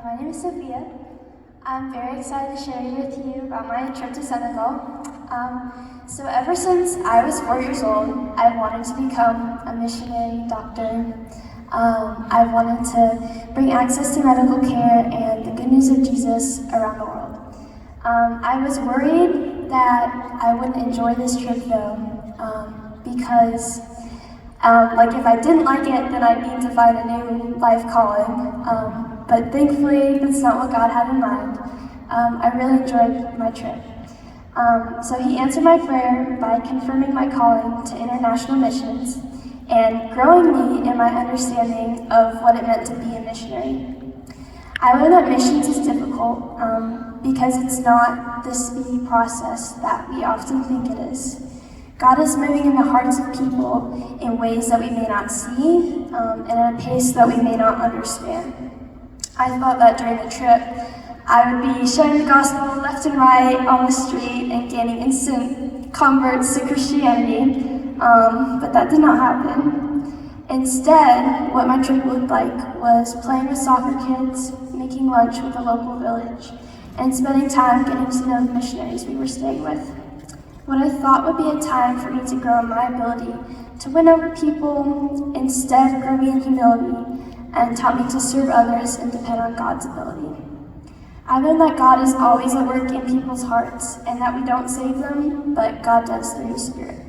my name is Sophia. I'm very excited to share with you about my trip to Senegal. So ever since I was 4 years old, I wanted to become a missionary doctor. I wanted to bring access to medical care and the good news of Jesus around the world. I was worried that I wouldn't enjoy this trip though, because if I didn't like it, then I'd need to find a new life calling. But thankfully, that's not what God had in mind. I really enjoyed my trip. So he answered my prayer by confirming my calling to international missions and growing me in my understanding of what it meant to be a missionary. I learned that missions is difficult because it's not the speedy process that we often think it is. God is moving in the hearts of people in ways that we may not see and at a pace that we may not understand. I thought that during the trip, I would be sharing the gospel left and right on the street and gaining instant converts to Christianity, but that did not happen. Instead, what my trip looked like was playing with soccer kids, making lunch with the local village, and spending time getting to know the missionaries we were staying with. What I thought would be a time for me to grow in my ability to win over people instead grew me in humility and taught me to serve others and depend on God's ability. I learned that God is always at work in people's hearts and that we don't save them, but God does through His Spirit.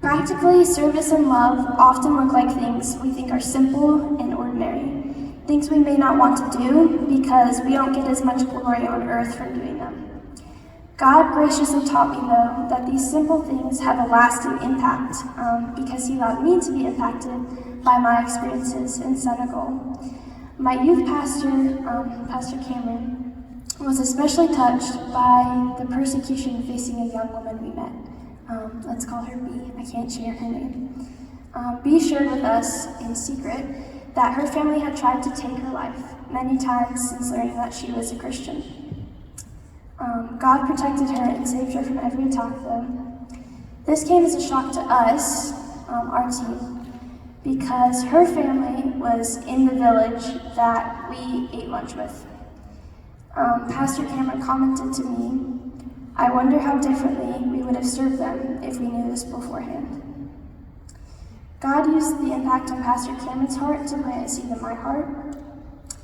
Practically, service and love often look like things we think are simple and ordinary, things we may not want to do because we don't get as much glory on earth from doing them. God graciously taught me, though, that these simple things have a lasting impact because He allowed me to be impacted by my experiences in Senegal. My youth pastor, Pastor Cameron, was especially touched by the persecution facing a young woman we met. Let's call her B. I can't share her name. B shared with us in secret that her family had tried to take her life many times since learning that she was a Christian. God protected her and saved her from every attack, though. This came as a shock to us, our team, because her family was in the village that we ate lunch with. Pastor Cameron commented to me, "I wonder how differently we would have served them if we knew this beforehand." God used the impact on Pastor Cameron's heart to plant a seed in my heart.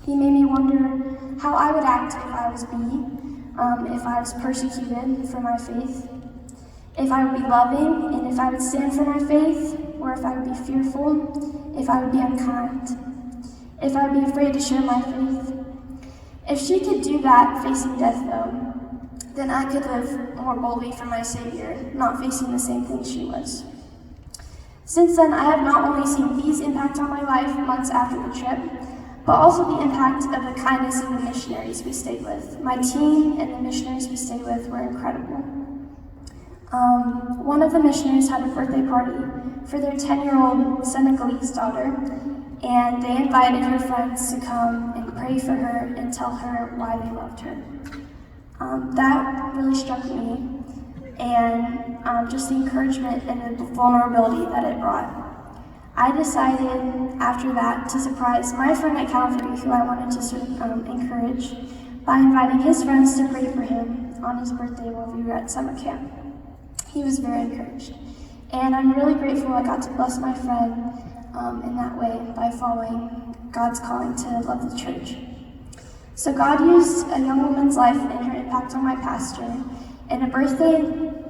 He made me wonder how I would act if I was B, if I was persecuted for my faith, if I would be loving and if I would stand for my faith, or if I would be fearful, if I would be unkind, if I would be afraid to share my faith. If she could do that facing death, though, then I could live more boldly for my Savior, not facing the same thing she was. Since then, I have not only seen B's impact on my life months after the trip, but also the impact of the kindness of the missionaries we stayed with. My team and the missionaries we stayed with were incredible. One of the missionaries had a birthday party for their 10-year-old Senegalese daughter, and they invited her friends to come and pray for her and tell her why they loved her. That really struck me, and just the encouragement and the vulnerability that it brought. I decided after that to surprise my friend at Calvary, who I wanted to encourage, by inviting his friends to pray for him on his birthday while we were at summer camp. He was very encouraged, and I'm really grateful I got to bless my friend in that way by following God's calling to love the church. So God used a young woman's life and her impact on my pastor and a birthday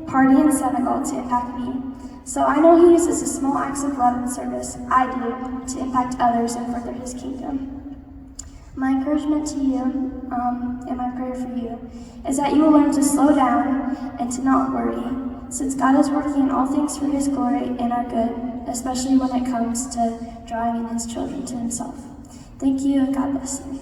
party in Senegal to impact me. So I know He uses the small acts of love and service I do to impact others and further His kingdom. My encouragement to you, and my prayer for you, is that you will learn to slow down and to not worry, since God is working in all things for His glory and our good, especially when it comes to drawing in His children to Himself. Thank you, and God bless you.